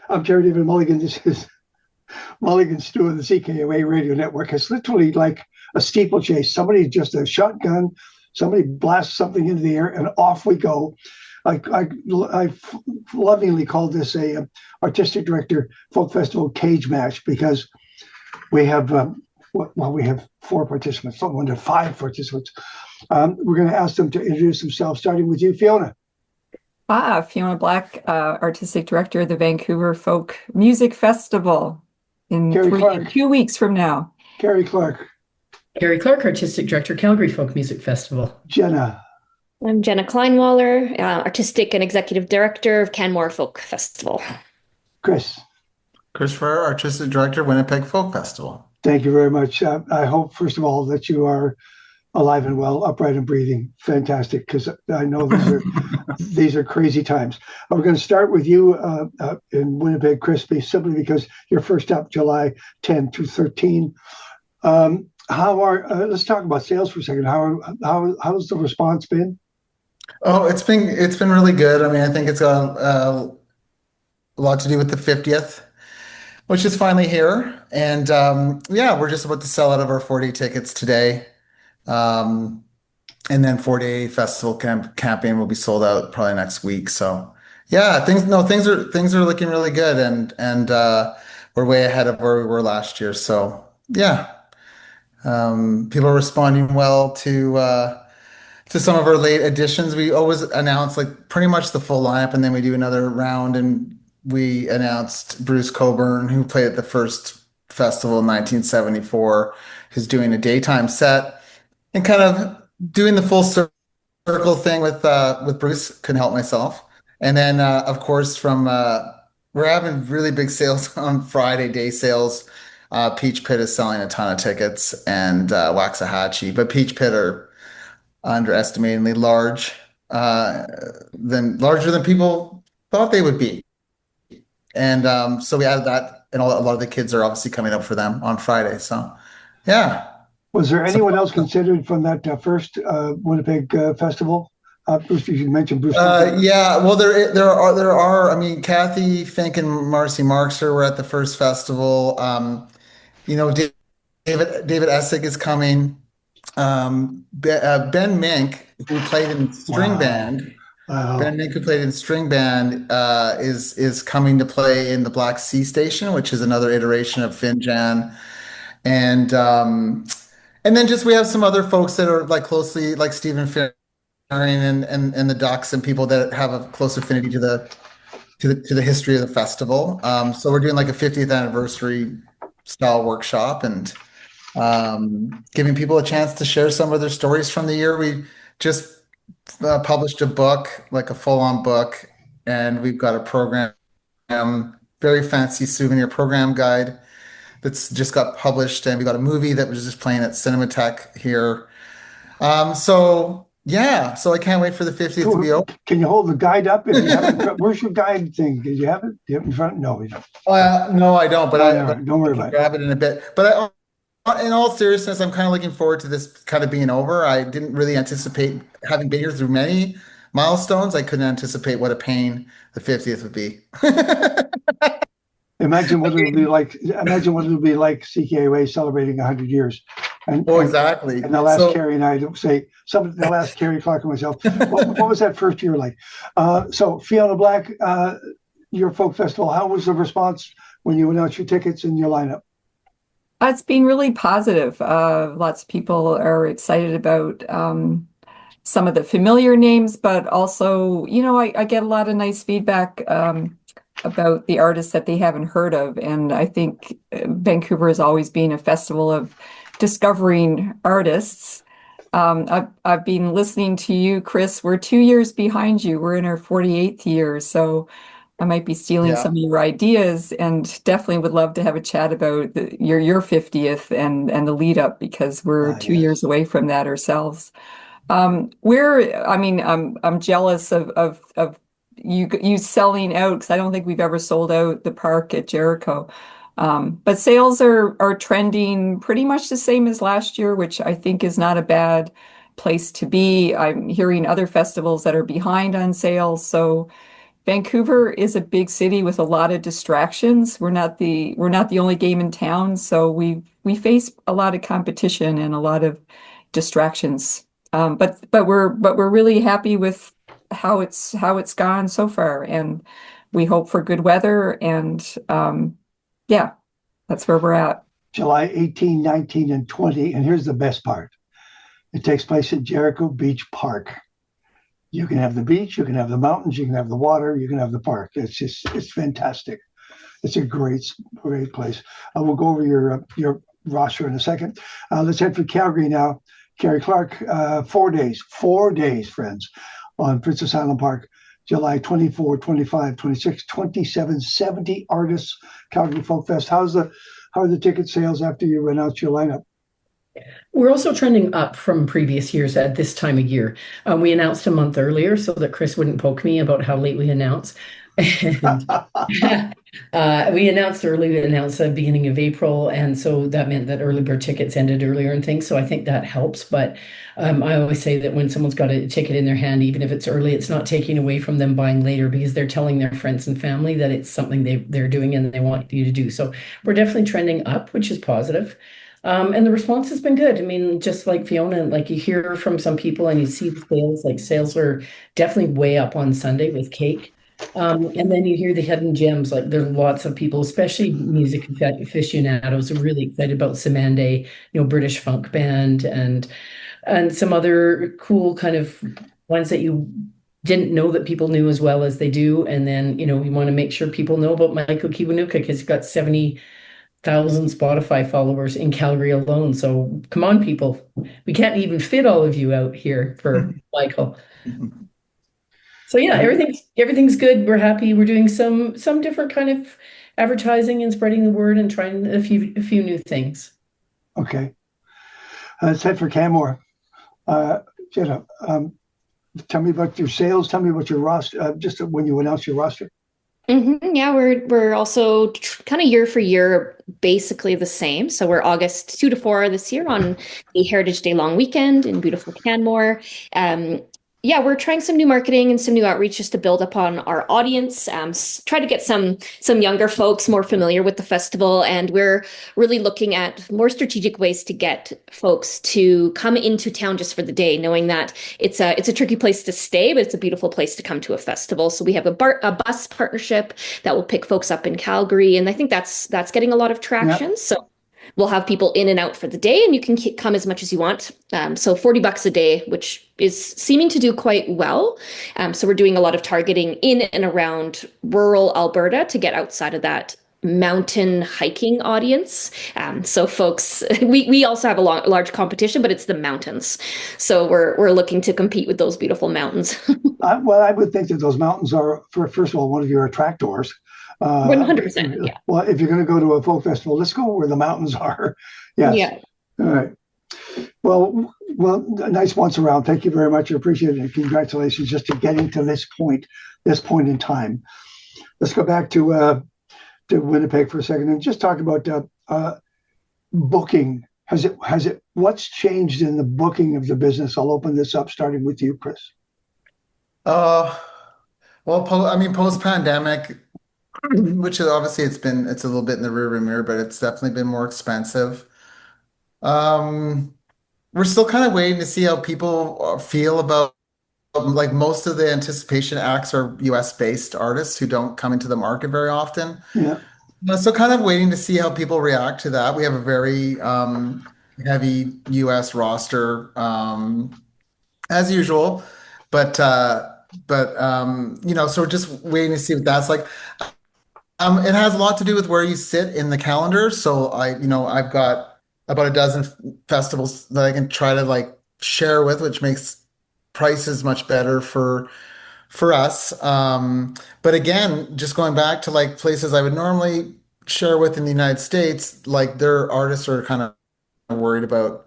I'm Terrydavidmulligan. This is Mulligan Stew of the CKOA radio network. It's literally like a steeplechase. Somebody just a shotgun, somebody blasts something into the air, and off we go. I lovingly called this a artistic director folk festival cage match because we have we have four participants, one to five participants. We're going to ask them to introduce themselves, starting with you, Fiona. Fiona Black, Artistic Director of the Vancouver Folk Music Festival in Gary Clark. 2 weeks from now. Gary Clark. Gary Clark, Artistic Director, Calgary Folk Music Festival. Jenna. I'm Jenna Kleinwaller, Artistic and Executive Director of Canmore Folk Festival. Chris. Christopher, Artistic Director, Winnipeg Folk Festival. Thank you very much. I hope, first of all, that you are alive and well, upright and breathing. Fantastic, because I know these are crazy times. We're going to start with you in Winnipeg, Chris, simply because you're first up July 10 to 13. Let's talk about sales for a second. How's the response been? Oh, it's been really good. I mean, I think it's got a lot to do with the 50th, which is finally here. And yeah, we're just about to sell out of our 4-day tickets today. And then 4-day festival campaign will be sold out probably next week. So yeah, things are looking really good, and we're way ahead of where we were last year. So yeah, people are responding well to some of our late additions. We always announce like pretty much the full lineup, and then we do another round, and we announced Bruce Coburn, who played at the first festival in 1974, who's doing a daytime set, and kind of doing the full circle thing with Bruce. Couldn't help myself. And then of course we're having really big sales on Friday, day sales. Peach Pit is selling a ton of tickets, and Waxahachie, but Peach Pit are underestimatingly larger than people thought they would be. And so we added that, and a lot of the kids are obviously coming up for them on Friday. So yeah. Was there anyone else considered from that first Winnipeg festival? Bruce, you mentioned Bruce. Yeah, well, there are. I mean, Kathy Fink and Marcy Markser were at the first festival. David Essig is coming. Ben Mink, who played in string band. Wow. Ben Mink, who played in string band, is coming to play in the Black Sea Station, which is another iteration of Finjan. And then just we have some other folks that are like closely, like Stephen Farian and the Ducks, and people that have a close affinity to the history of the festival. So we're doing like a 50th anniversary style workshop, and giving people a chance to share some of their stories from the year. We just published a book, like a full-on book, and we've got a program, very fancy souvenir program guide that's just got published, and we got a movie that was just playing at Cinematheque here. So yeah, so I can't wait for the 50th to be open. Can you hold the guide up? If you have it, where's your guide thing? Did you have it? Do you have it in front? No, you don't. No, I don't. But don't worry about it. Grab it in a bit. But in all seriousness, I'm kind of looking forward to this kind of being over. I didn't really anticipate, having been here through many milestones, I couldn't anticipate what a pain the 50th would be. Imagine what it'll be like. Imagine what it'll be like CKOA celebrating 100 years. Exactly. And the last Carrie and I say the last Carrie Clark and myself. What was that first year like? So Fiona Black, your folk festival. How was the response when you announced your tickets and your lineup? It's been really positive. Lots of people are excited about some of the familiar names, but also, I get a lot of nice feedback about the artists that they haven't heard of. And I think Vancouver has always been a festival of discovering artists. I've been listening to you, Chris. We're 2 years behind you. We're in our 48th year. So I might be stealing some of your ideas, and definitely would love to have a chat about your 50th and the lead up, because we're 2 years away from that ourselves. I'm jealous of you selling out, because I don't think we've ever sold out the park at Jericho. But sales are trending pretty much the same as last year, which I think is not a bad place to be. I'm hearing other festivals that are behind on sales. So Vancouver is a big city with a lot of distractions. We're not the only game in town, so we face a lot of competition and a lot of distractions. But we're really happy with how it's gone so far, and we hope for good weather. And yeah, that's where we're at. July 18, 19, and 20. And here's the best part. It takes place at Jericho Beach Park. You can have the beach, you can have the mountains, you can have the water, you can have the park. It's fantastic. It's a great place. We'll go over your roster in a second. Let's head for Calgary now. Carrie Clark, 4 days, friends, on Princess Island Park, July 24, 25, 26, 27, 70 artists, Calgary Folk Fest. How are the ticket sales after you announce your lineup? We're also trending up from previous years at this time of year. We announced a month earlier so that Chris wouldn't poke me about how late we announce. And we announced the beginning of April, and so that meant that early bird tickets ended earlier and things. So I think that helps. But I always say that when someone's got a ticket in their hand, even if it's early, it's not taking away from them buying later, because they're telling their friends and family that it's something they're doing and they want you to do. So we're definitely trending up, which is positive. And the response has been good. I mean, just like Fiona, like you hear from some people and you see the sales, like sales are definitely way up on Sunday with cake. And then you hear the hidden gems, like there's lots of people, especially music aficionados, are really excited about Samande, British funk band, and some other cool kind of ones that you didn't know that people knew as well as they do. And then, we want to make sure people know about Michael Kiwanuka, because he's got 70,000 Spotify followers in Calgary alone. So come on, people. We can't even fit all of you out here for Michael. So yeah, everything's good. We're happy. We're doing some different kind of advertising and spreading the word and trying a few new things. Okay. Let's head for Canmore. Jenna, tell me about your sales. Tell me about your roster, just when you announce your roster. Yeah, we're also kind of year for year basically the same. So we're August 2 to 4 this year on the Heritage Day long weekend in beautiful Canmore. Yeah, we're trying some new marketing and some new outreach just to build upon our audience, try to get some younger folks more familiar with the festival. And we're really looking at more strategic ways to get folks to come into town just for the day, knowing that it's a tricky place to stay, but it's a beautiful place to come to a festival. So we have a bus partnership that will pick folks up in Calgary, and I think that's getting a lot of traction. Yeah. So we'll have people in and out for the day, and you can come as much as you want. So $40 a day, which is seeming to do quite well. So we're doing a lot of targeting in and around rural Alberta to get outside of that mountain hiking audience. So folks, we also have a large competition, but it's the mountains. So we're looking to compete with those beautiful mountains. Well, I would think that those mountains are, first of all, one of your attractors. 100%. Yeah. Well, if you're going to go to a folk festival, let's go where the mountains are. Yes. Yeah. All right. Well, nice once around. Thank you very much. I appreciate it. And congratulations just to getting to this point in time. Let's go back to Winnipeg for a second and just talk about booking. What's changed in the booking of the business? I'll open this up, starting with you, Chris. Well, post-pandemic, which is obviously it's a little bit in the rearview mirror, but it's definitely been more expensive. We're still kind of waiting to see how people feel about, like, most of the anticipation acts are US based artists who don't come into the market very often. Yeah. So kind of waiting to see how people react to that. We have a very heavy US roster, as usual, but so we're just waiting to see what that's like. It has a lot to do with where you sit in the calendar. So I've got about a dozen festivals that I can try to like share with, which makes prices much better for us. But again, just going back to like places I would normally share with in the United States, like their artists are kind of worried about.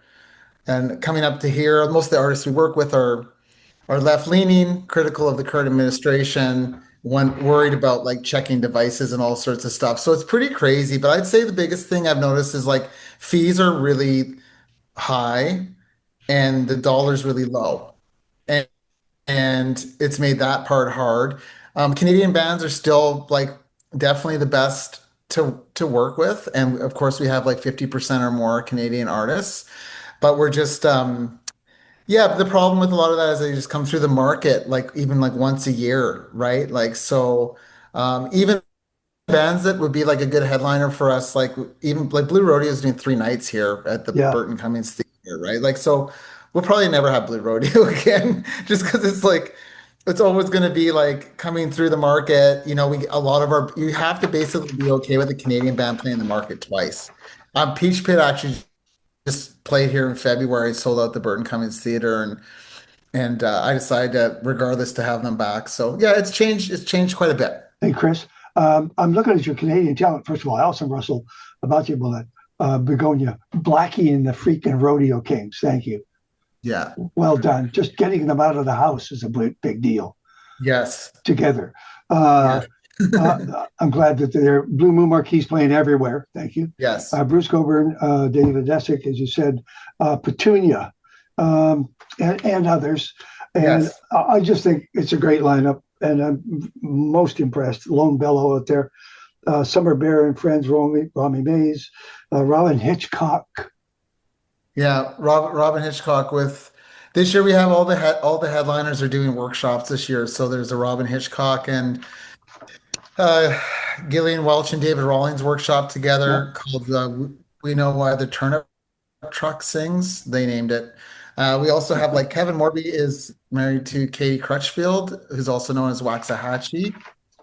And coming up to here, most of the artists we work with are left-leaning, critical of the current administration, worried about like checking devices and all sorts of stuff. So it's pretty crazy. But I'd say the biggest thing I've noticed is like fees are really high and the dollar's really low. And it's made that part hard. Canadian bands are still like definitely the best to work with, and of course we have like 50% or more Canadian artists, but we're just yeah, but the problem with a lot of that is they just come through the market like even like once a year, right? Like so even bands that would be like a good headliner for us, like even like Blue Rodeo is doing 3 nights here at the Yeah. Burton Cummings Theater, right? Like, so we'll probably never have Blue Rodeo again, just because it's like it's always going to be like coming through the market. You know, we a lot of our you have to basically be okay with a Canadian band playing the market twice. Peach Pit actually just played here in February, sold out the Burton Cummings Theater, and I decided to, regardless, to have them back. So yeah, it's changed. It's changed quite a bit. Hey, Chris, I'm looking at your Canadian talent. First of all, Alison Russell, about you, Bullet, Begonia, Blackie, and the freaking Rodeo Kings. Thank you. Yeah. Well done. Just getting them out of the house is a big deal Yes. together. Yeah. I'm glad that they're Blue Moon Marquis playing everywhere. Thank you. Yes. Bruce Coburn, David Desick, as you said, Petunia, and others. And Yes. I just think it's a great lineup, and I'm most impressed. Lone Bellow out there, Summer Bear and Friends, Romy Mays, Robin Hitchcock. Yeah, Robin Hitchcock with this year we have all the headliners are doing workshops this year. So there's a Robin Hitchcock and uh, Gillian Welch and David Rawlings workshop Yeah, together called We Know Why the Turnip Truck Sings. They named it. We also have like Kevin Morby is married to Katie Crutchfield, who's also known as Waxahachie,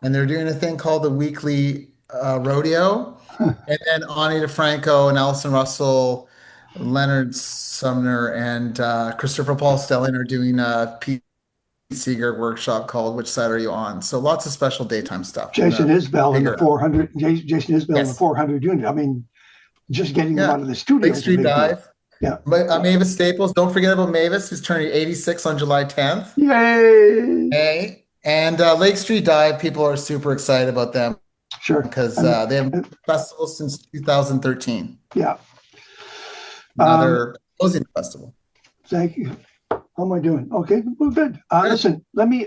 and they're doing a thing called the Weekly Rodeo. And then Ani DeFranco and Allison Russell, Leonard Sumner, and Christopher Paul Stelling are doing a Pete Seeger workshop called "Which Side Are You On?" So lots of special daytime stuff in Jason the Isbell in the bigger. 400. Jason Isbell in the Yes. 400 unit. I mean, just getting them Yeah. out of the studio Lake is a Street big deal. Dive. Yeah. Mavis Staples. Don't forget about Mavis, who's turning 86 on July 10th. Yay! Hey. And Lake Street Dive, people are super excited about them Sure. because And, they have and festival since 2013. yeah. Um, Another closing festival. Thank you. How am I doing? Okay, well, good. Good. Listen, let me,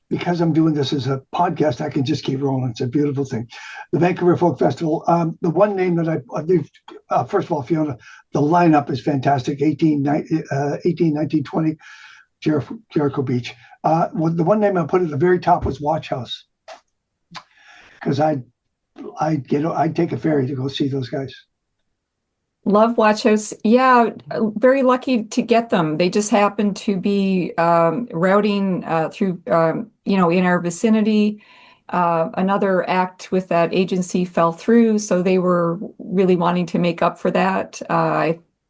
because I'm doing this as a podcast, I can just keep rolling. It's a beautiful thing. The Vancouver Folk Festival. The one name that first of all, Fiona, the lineup is fantastic. 18, 19, 20, Jericho Beach. The one name I put at the very top was Watch House, because I'd take a ferry to go see those guys. Love Watch House. Yeah, very lucky to get them. They just happened to be routing through, in our vicinity. Another act with that agency fell through, so they were really wanting to make up for that.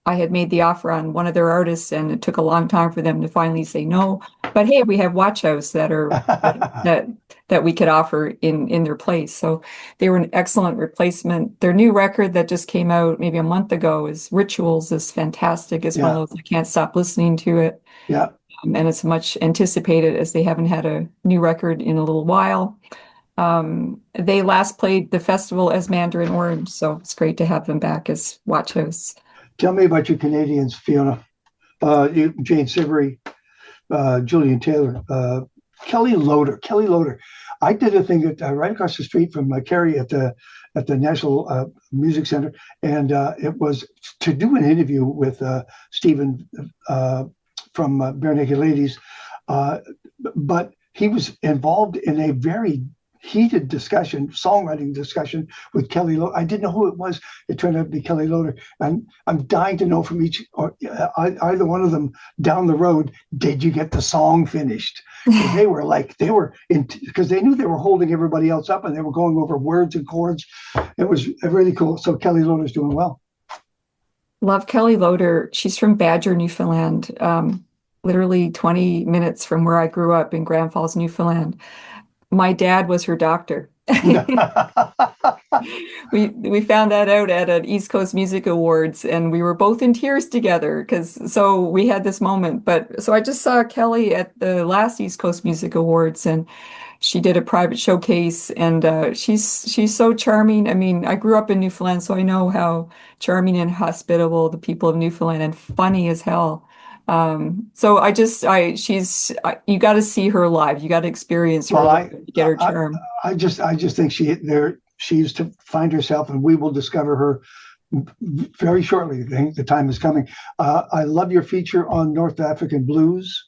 I had made the offer on one of their artists, and it took a long time for them to finally say no. But hey, we have Watch House that we could offer in their place. So they were an excellent replacement. Their new record that just came out maybe a month ago is Rituals is fantastic. It's one Yeah, of those I can't stop listening to it. yeah, And it's much anticipated as they haven't had a new record in a little while. They last played the festival as Mandarin Orange, so it's great to have them back as Watch House. Tell me about your Canadians, Fiona. Jane Sivery, Julian Taylor, Kelly Loader. Kelly Loader. I did a thing right across the street from Kerry at the National Music Center, and it was to do an interview with Stephen from Bare Naked Ladies, but he was involved in a very heated songwriting discussion with Kelly Loader. I didn't know who it was. It turned out to be Kelly Loader. And I'm dying to know from either one of them down the road, did you get the song finished? Because because they knew they were holding everybody else up and they were going over words and chords. It was really cool. So Kelly Loader's doing well. Love Kelly Loader. She's from Badger, Newfoundland, literally 20 minutes from where I grew up in Grand Falls, Newfoundland. My dad was her doctor. We found that out at an East Coast Music Awards, and we were both in tears together so we had this moment. But so I just saw Kelly at the last East Coast Music Awards, and she did a private showcase, and she's so charming. I mean, I grew up in Newfoundland, so I know how charming and hospitable the people of Newfoundland and funny as hell. So you got to see her live. You got to experience her Well, live to get her charm. I just think she is to find herself, and we will discover her very shortly. I think the time is coming. I love your feature on North African blues,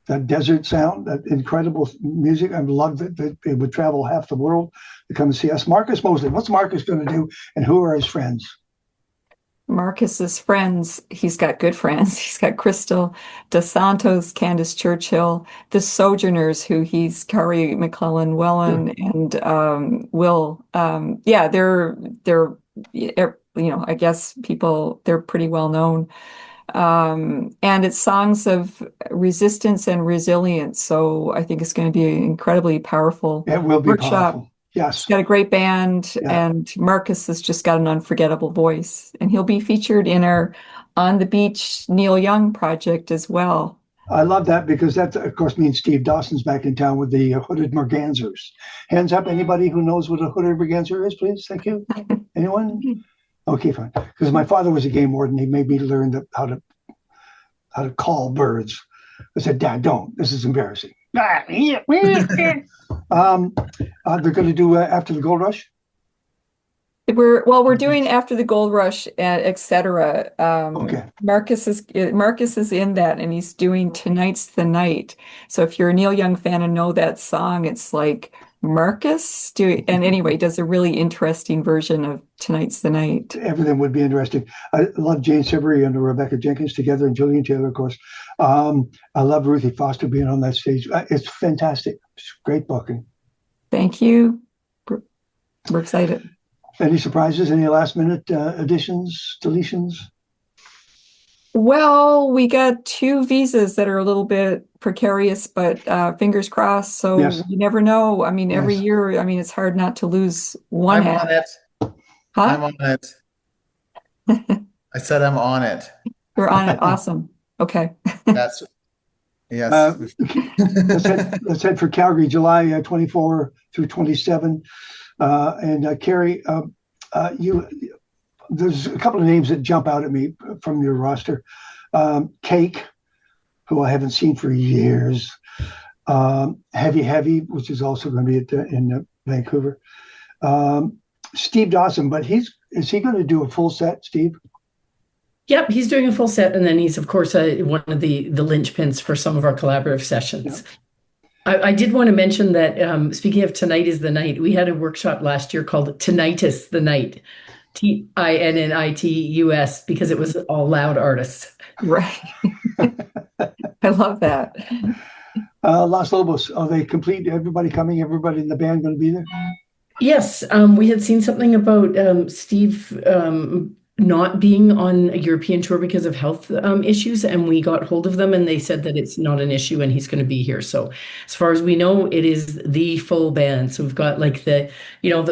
that desert sound, that incredible music. I love that it would travel half the world to come and see us. Marcus Mosley, what's Marcus going to do, and who are his friends? Marcus's friends, he's got good friends. He's got Crystal DeSantos, Candace Churchill, the Sojourners, who he's Kari McClellan Wellen, and Will. Yeah, they're I guess they're pretty well known. And it's songs of resistance and resilience. So I think it's going to be an incredibly powerful It will be workshop. powerful. Yes. He's got a great band, Yeah. and Marcus has just got an unforgettable voice. And he'll be featured in our On the Beach Neil Young project as well. I love that, because that, of course, means Steve Dawson's back in town with the Hooded Mergansers. Hands up, anybody who knows what a Hooded Merganser is, please. Thank you. Anyone? Okay, fine. Because my father was a game warden. He made me learn how to call birds. I said, Dad, don't. This is embarrassing. They're going to do After the Gold Rush. We're doing After the Gold Rush, etc. Okay. Marcus is in that, and he's doing Tonight's the Night. So if you're a Neil Young fan and know that song, it's like Marcus and anyway, does a really interesting version of Tonight's the Night. Everything would be interesting. I love Jane Siberry and Rebecca Jenkins together, and Julian Taylor, of course. I love Ruthie Foster being on that stage. It's fantastic. It's great booking. Thank you. We're excited. Any surprises? Any last minute additions, deletions? Well, we got 2 visas that are a little bit precarious, but fingers crossed. So Yes. you never know. I mean, every Yes. year, it's hard not to lose one I'm hat. on it. Huh? I'm on it. I said I'm on it. You're on it. Awesome. Okay. That's yes. Let's head for Calgary, July 24 through 27. And Carrie, there's a couple of names that jump out at me from your roster. Cake, who I haven't seen for years. Heavy, which is also going to be in Vancouver. Steve Dawson, but is he going to do a full set, Steve? Yep, he's doing a full set, and then he's of course one of the linchpins for some of our collaborative sessions. Yeah. I did want to mention that speaking of Tonight is the Night, we had a workshop last year called Tinnitus the Night, TINNITUS, because it was all loud artists. Right. I love that. Los Lobos, are they complete? Everybody coming? Everybody in the band going to be there? Yes, we had seen something about Steve not being on a European tour because of health issues, and we got hold of them, and they said that it's not an issue, and he's going to be here. So, as far as we know, it is the full band. So we've got like the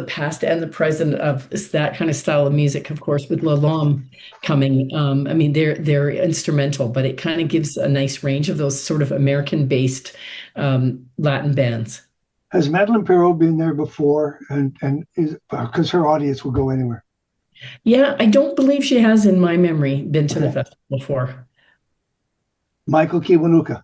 past and the present of that kind of style of music, of course, with Lalom coming. I mean, they're instrumental, but it kind of gives a nice range of those sort of American-based Latin bands. Has Madeline Perrault been there before? And because her audience will go anywhere. Yeah, I don't believe she has, in my memory, been to the festival before. Michael Kiwanuka.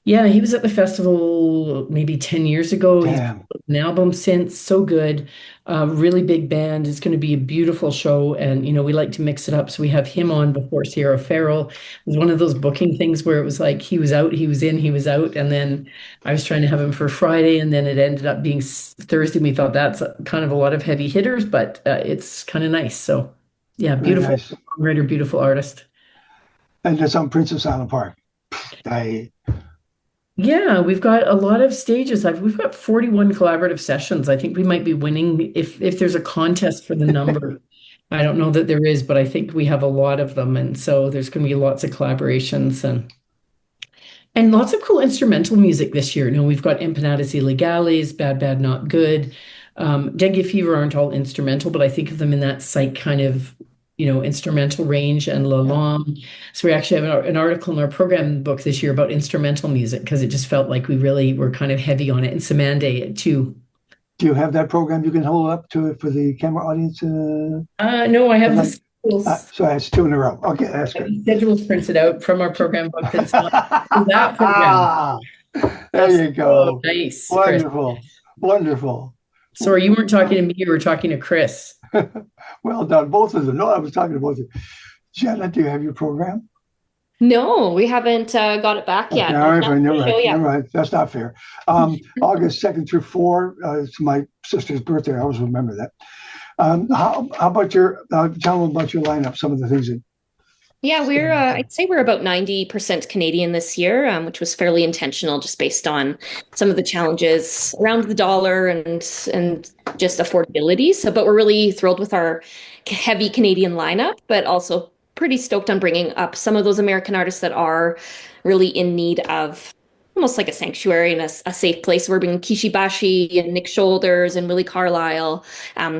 Yeah, he was at the festival maybe 10 years ago. Damn. He's put an album since, so good. Really big band. It's going to be a beautiful show, and we like to mix it up. So we have him on before Sierra Farrell. It was one of those booking things where it was like he was out, he was in, he was out, and then I was trying to have him for Friday, and then it ended up being Thursday. We thought that's kind of a lot of heavy hitters, but it's kind of nice. So yeah, beautiful nice. songwriter, beautiful artist. And it's on Princess Island Park. Yeah, we've got a lot of stages. We've got 41 collaborative sessions. I think we might be winning if there's a contest for the number. I don't know that there is, but I think we have a lot of them, and so there's going to be lots of collaborations and lots of cool instrumental music this year. We've got Empanadas Illegales, Bad Bad Not Good. Dengue Fever aren't all instrumental, but I think of them in that psych kind of instrumental range, and Lalom. So we actually have an article in our program book this year about instrumental music, because it just felt like we really were kind of heavy on it. And Samande too. Do you have that program you can hold up to for the camera audience? No, I have So that's two in a row. Okay, that's good. Schedules printed out from our program book that's not that program. There That's you go. so nice, Chris. Wonderful. Wonderful. Sorry, you weren't talking to me, you were talking to Chris. Well done, both of them. No, I was talking to both of you. Jenna, do you have your program? No, we haven't got it back yet. Okay, all right, Not fine, for you're the show right. yet. You're right. That's not fair. August 2nd through 4, it's my sister's birthday. I always remember that. How about tell them about your lineup, some of the things that. Yeah, I'd say we're about 90% Canadian this year, which was fairly intentional just based on some of the challenges around the dollar and just affordability. So, but we're really thrilled with our heavy Canadian lineup, but also pretty stoked on bringing up some of those American artists that are really in need of almost like a sanctuary and a safe place. We're bringing Kishi Bashi and Nick Shoulders and Willie Carlisle.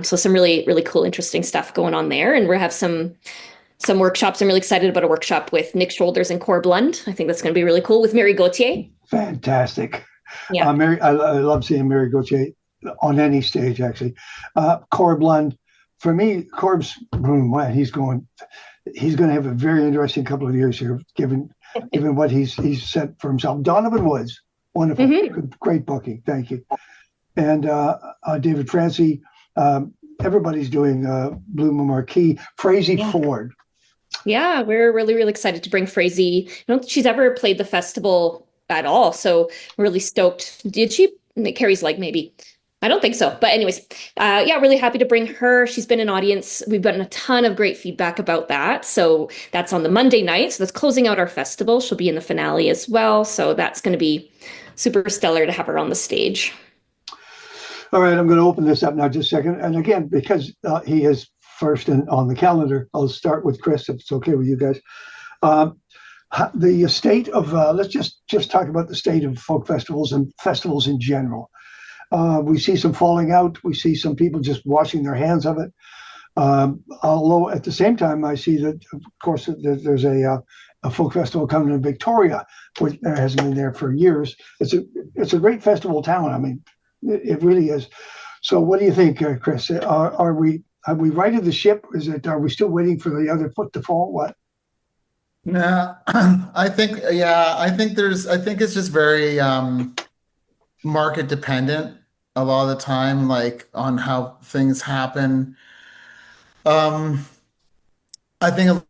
So some really, really cool, interesting stuff going on there. And we have some workshops. I'm really excited about a workshop with Nick Shoulders and Cor Blund. I think that's going to be really cool with Mary Gauthier. Fantastic. Yeah. Mary, I love seeing Mary Gauthier on any stage, actually. Cor Blund, for me, Corb's, man, he's going to have a very interesting couple of years here, given what he's set for himself. Donovan Woods, wonderful, great booking. Thank you. And David Francie, everybody's doing Blue Marquee. Frazee Ford. Yeah, we're really, really excited to bring Frazee. I don't think she's ever played the festival at all, so we're really stoked. Did she? Carrie's like, maybe. I don't think so. But anyways, yeah, really happy to bring her. She's been an audience. We've gotten a ton of great feedback about that. So that's on the Monday night. So that's closing out our festival. She'll be in the finale as well. So that's going to be super stellar to have her on the stage. All right, I'm going to open this up now just a second. And again, because he is first on the calendar, I'll start with Chris, if it's okay with you guys. The state of, let's just talk about the state of folk festivals and festivals in general. We see some falling out. We see some people just washing their hands of it. Although at the same time, I see that, of course, there's a folk festival coming in Victoria, which hasn't been there for years. It's a great festival town. I mean, it really is. So, what do you think, Chris? Have we righted the ship? Are we still waiting for the other foot to fall? What? No, I think it's just very market dependent a lot of the time, like on how things happen. I think a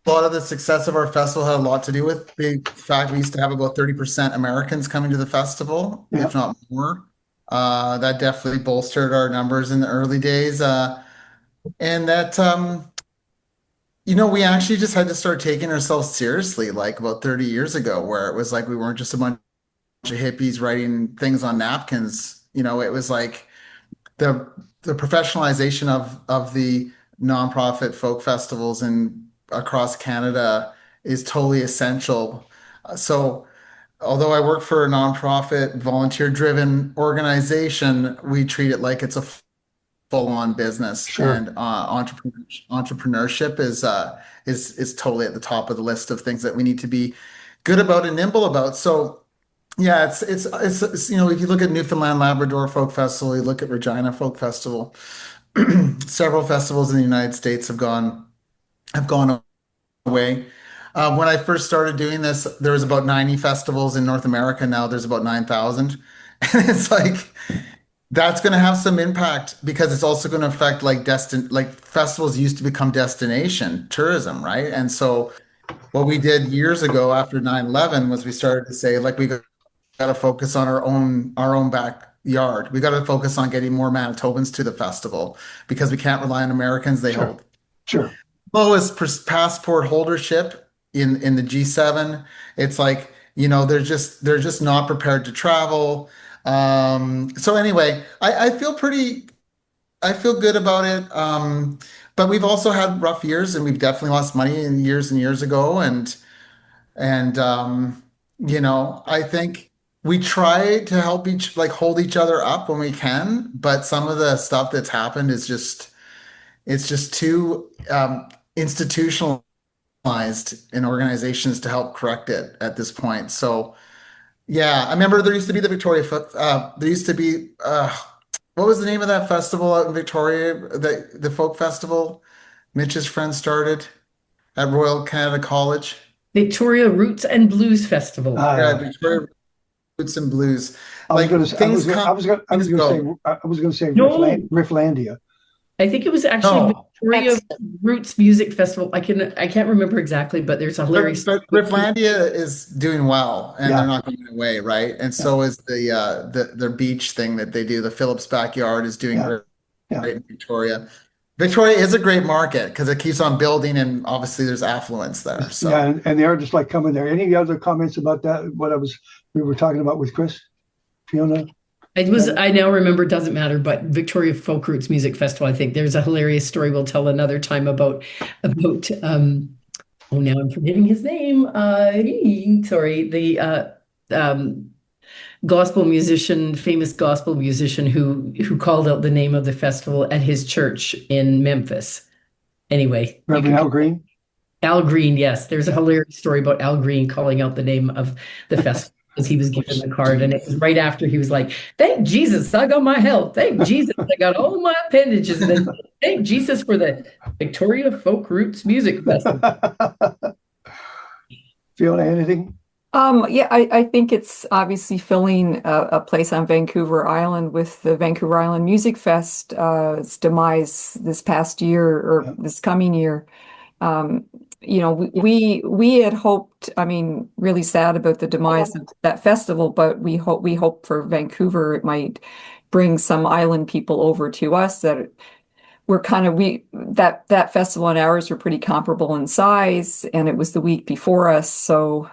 lot of the success of our festival had a lot to do with the fact we used to have about 30% Americans coming to the festival, if not more. That definitely bolstered our numbers in the early days. And that, we actually just had to start taking ourselves seriously, like about 30 years ago, where it was like we weren't just a bunch of hippies writing things on napkins. It was like the professionalization of the nonprofit folk festivals across Canada is totally essential. So although I work for a nonprofit, volunteer-driven organization, we treat it like it's a full-on business. Sure. And entrepreneurship is totally at the top of the list of things that we need to be good about and nimble about. So yeah, it's if you look at Newfoundland Labrador Folk Festival, you look at Regina Folk Festival, several festivals in the United States have gone away. When I first started doing this, there was about 90 festivals in North America. Now there's about 9,000. And it's like that's going to have some impact because it's also going to affect like festivals used to become destination tourism, right? And so what we did years ago after 9/11 was we started to say like we got to focus on our own backyard. We got to focus on getting more Manitobans to the festival because we can't rely on Americans. They hold lowest passport holdership in the G7. It's like, they're just not prepared to travel. So anyway, I feel good about it. But we've also had rough years and we've definitely lost money in years and years ago. And I think we try to hold each other up when we can, but some of the stuff that's happened is it's just too institutionalized in organizations to help correct it at this point. So yeah, I remember there used to be the Victoria there used to be what was the name of that festival out in Victoria, the folk festival? Mitch's friend started at Royal Canada College. Victoria Roots and Blues Festival. Yeah, Uh, Victoria Roots and Blues. I was Like going to, I things was going, come, I was going, I was things going to say, go. I was going to say No, Rifflandia. I think it was actually No, Victoria Roots Music Festival. I can't remember exactly, but there's a hilarious. but Rifflandia is doing well, and they're Yeah, not going away, right? And yeah, so is the beach thing that they do. The Phillips Backyard is doing yeah, great yeah. in Victoria. Victoria is a great market because it keeps on building, and obviously there's affluence there. Yeah, So and they are just like coming there. Any other comments about that? We were talking about with Chris, Fiona? Jenna? I now remember, it doesn't matter, but Victoria Folk Roots Music Festival, I think there's a hilarious story we'll tell another time about oh, now I'm forgetting his name. Sorry, the um gospel musician, famous gospel musician who called out the name of the festival at his church in Memphis. Anyway, you Reverend can Al Green? Al Green, yes. There's a hilarious story about Al Green calling out the name of the festival as he was given the card. And it was right after he was like, thank Jesus, I got my health. Thank Jesus, I got all my appendages. And then thank Jesus for the Victoria Folk Roots Music Festival. Fiona, anything? Yeah, I think it's obviously filling a place on Vancouver Island with the Vancouver Island Music Fest, its demise this past year or Yeah. this coming year. Um, we had hoped, I mean, really sad about the demise of that festival, but we hope for Vancouver it might bring some island people over to us that we're kind of we that festival and ours were pretty comparable in size, and it was the week before us, so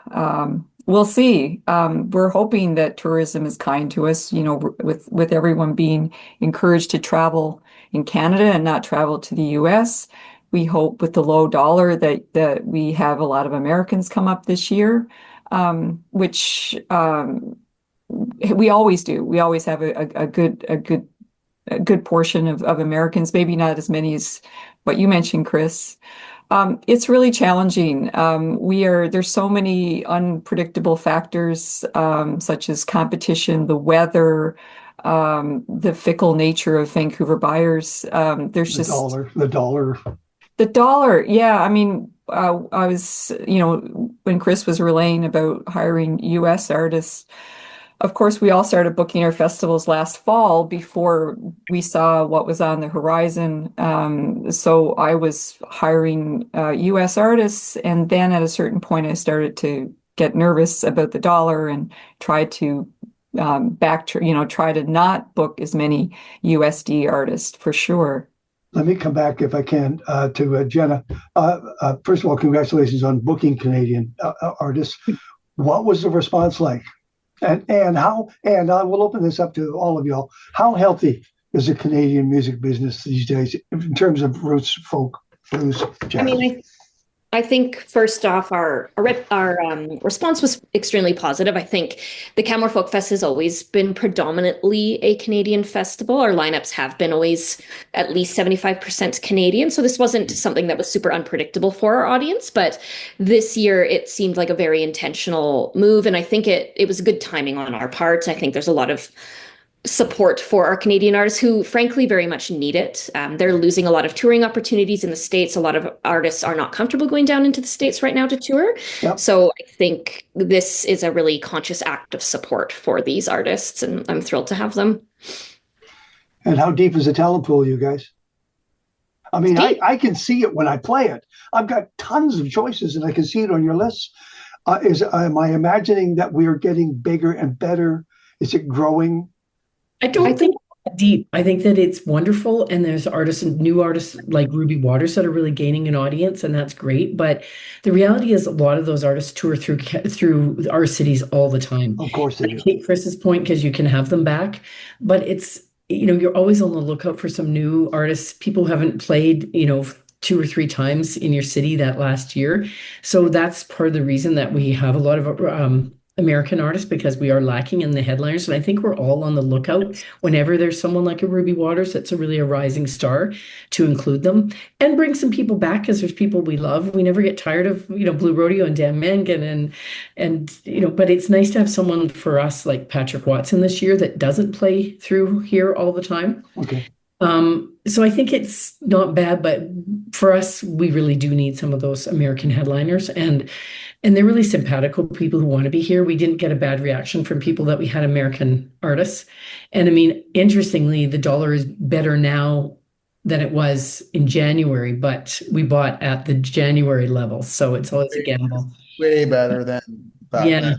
we'll see. We're hoping that tourism is kind to us, with everyone being encouraged to travel in Canada and not travel to the US. We hope with the low dollar that we have a lot of Americans come up this year, which we always do. We always have a good portion of Americans, maybe not as many as what you mentioned, Chris. It's really challenging. There's so many unpredictable factors, such as competition, the weather, the fickle nature of Vancouver buyers. There's just The dollar. the dollar. Yeah, I mean, I was, when Chris was relaying about hiring US artists, of course, we all started booking our festivals last fall before we saw what was on the horizon. So I was hiring US artists, and then at a certain point, I started to get nervous about the dollar and tried to try to not book as many USD artists for sure. Let me come back, if I can, to Jenna. First of all, congratulations on booking Canadian artists. What was the response like? And I will open this up to all of y'all. How healthy is the Canadian music business these days in terms of roots, folk, blues, jazz? I mean, I think first off, our response was extremely positive. I think the Canmore Folk Fest has always been predominantly a Canadian festival. Our lineups have been always at least 75% Canadian. So this wasn't something that was super unpredictable for our audience. But this year, it seemed like a very intentional move. And I think it was good timing on our part. I think there's a lot of support for our Canadian artists who frankly very much need it. They're losing a lot of touring opportunities in the States. A lot of artists are not comfortable going down into the States right now to tour. Yep. So I think this is a really conscious act of support for these artists, and I'm thrilled to have them. And how deep is the talent pool, you guys? I mean, I can see it when I play it. I've got tons of choices, and I can see it on your list. Am I imagining that we are getting bigger and better? Is it growing? I don't think it's deep. I think that it's wonderful, and there's artists and new artists like Ruby Waters that are really gaining an audience, and that's great. But the reality is, a lot of those artists tour through our cities all the time. Of course they do. I take Chris's point because you can have them back, but it's you're always on the lookout for some new artists, people who haven't played 2 or 3 times in your city that last year. So that's part of the reason that we have a lot of American artists, because we are lacking in the headliners. And I think we're all on the lookout whenever there's someone like a Ruby Waters that's a rising star, to include them and bring some people back, because there's people we love. We never get tired of, Blue Rodeo and Dan Mangan and but it's nice to have someone for us like Patrick Watson this year that doesn't play through here all the time. Okay. So I think it's not bad, but for us, we really do need some of those American headliners, and they're really simpatico people who want to be here. We didn't get a bad reaction from people that we had American artists. And I mean, interestingly, the dollar is better now than it was in January, but we bought at the January level, so it's always a gamble. Way better than back Yeah. then.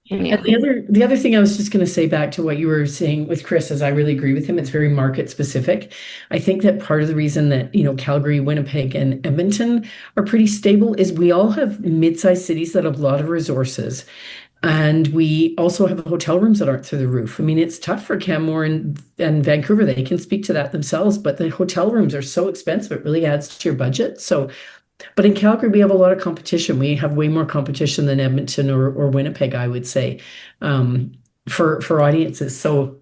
Yeah. And the other thing I was just going to say back to what you were saying with Chris is I really agree with him. It's very market specific. I think that part of the reason that, Calgary, Winnipeg, and Edmonton are pretty stable is we all have mid-sized cities that have a lot of resources. And we also have hotel rooms that aren't through the roof. I mean, it's tough for Canmore and Vancouver. They can speak to that themselves, but the hotel rooms are so expensive, it really adds to your budget. So but in Calgary, we have a lot of competition. We have way more competition than Edmonton or Winnipeg, I would say, for audiences. So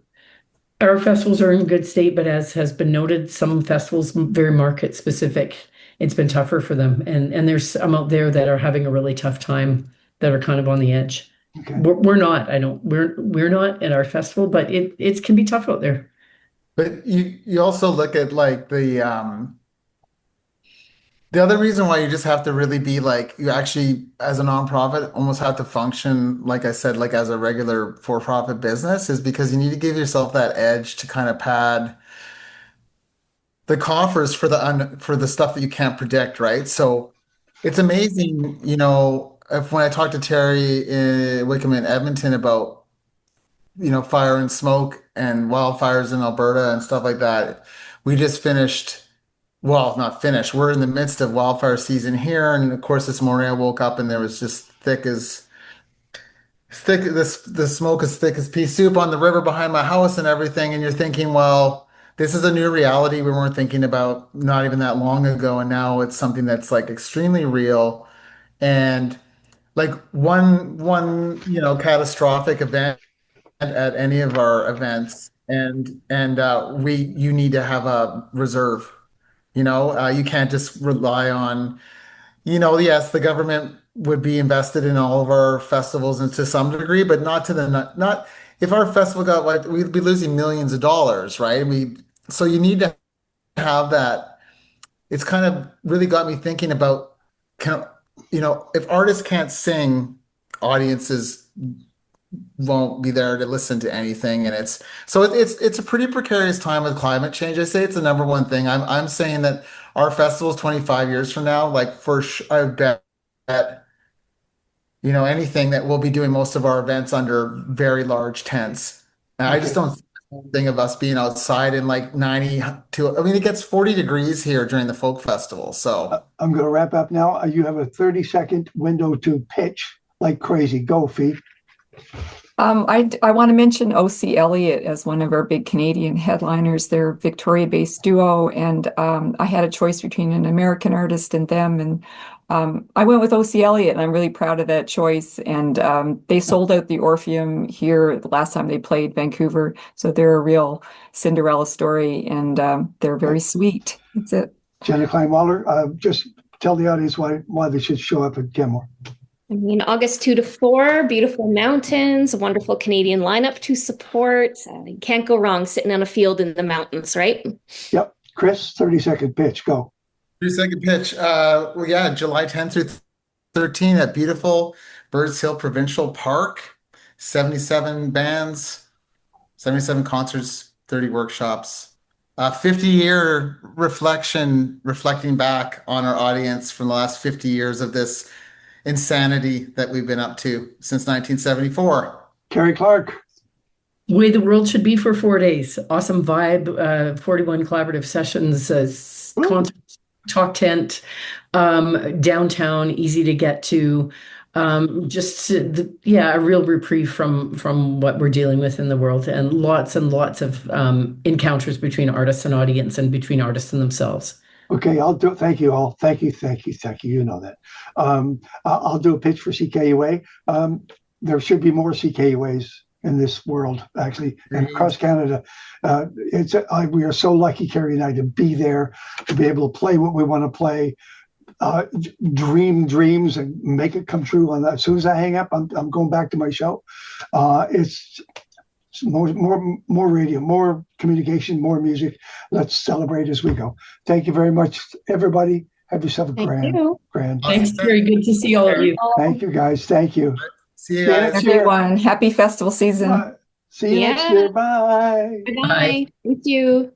our festivals are in good state, but as has been noted, some festivals very market specific. It's been tougher for them, and there's some out there that are having a really tough time that are kind of on the edge. Okay. We're not. We're not at our festival, but it can be tough out there. But you also look at like the other reason why you just have to really be like, you actually, as a nonprofit, almost have to function, like I said, like as a regular for-profit business, is because you need to give yourself that edge to kind of pad the coffers for for the stuff that you can't predict, right? So it's amazing, if when I talk to Terry Wickham in Edmonton about, fire and smoke and wildfires in Alberta and stuff like that, we just finished. Well, not finished. We're in the midst of wildfire season here, and of course, this morning I woke up and there was just the smoke as thick as pea soup on the river behind my house and everything. And you're thinking, well, this is a new reality we weren't thinking about not even that long ago, and now it's something that's like extremely real. And like one catastrophic event at any of our events, and you need to have a reserve. You can't just rely on, yes, the government would be invested in all of our festivals and to some degree, but not to the not if our festival got like we'd be losing millions of dollars, right? So you need to have that. It's kind of really got me thinking about if artists can't sing, audiences won't be there to listen to anything, and it's a pretty precarious time with climate change. I say it's the number one thing. I'm saying that our festival's 25 years from now, like I bet anything that we'll be doing most of our events under very large tents. And I just don't think of us being outside in like 92. I mean, it gets 40 degrees here during the folk festival. So I'm going to wrap up now. You have a 30-second window to pitch like crazy. Go, Fee. I want to mention O.C. Elliott as one of our big Canadian headliners. They're a Victoria-based duo, and I had a choice between an American artist and them, and I went with O.C. Elliott, and I'm really proud of that choice. And they sold out the Orpheum here the last time they played Vancouver, so they're a real Cinderella story, and they're very sweet. That's it. Jenna Kleinwaller, just tell the audience why they should show up at Kenmore. I mean, August 2 to 4, beautiful mountains, a wonderful Canadian lineup to support. You can't go wrong sitting on a field in the mountains, right? Yep. Chris, 30-second pitch. Go. 3-second pitch. Well, yeah, July 10th through 13 at beautiful Birds Hill Provincial Park. 77 bands, 77 concerts, 30 workshops. 50-year reflecting back on our audience from the last 50 years of this insanity that we've been up to since 1974. Carrie Clark. Way the world should be for 4 days. Awesome vibe, 41 collaborative sessions, concerts, talk tent, downtown, easy to get to. A real reprieve from what we're dealing with in the world, and lots of encounters between artists and audience and between artists and themselves. Okay, I'll do it. Thank you all. Thank you. You know that. I'll do a pitch for CKUA. There should be more CKUAs in this world, actually, and across Canada. We are so lucky, Carrie and I, to be there, to be able to play what we want to play, dream dreams and make it come true. On that, as soon as I hang up, I'm going back to my show. more radio, more communication, more music. Let's celebrate as we go. Thank you very much, everybody. Have yourself a Thank grand. you. Thanks. Very good to see all of you. Thank you, guys. Thank you. See you See you guys. next year. Everyone, happy festival season. See you next Yeah. year. Bye. Bye. Thank you.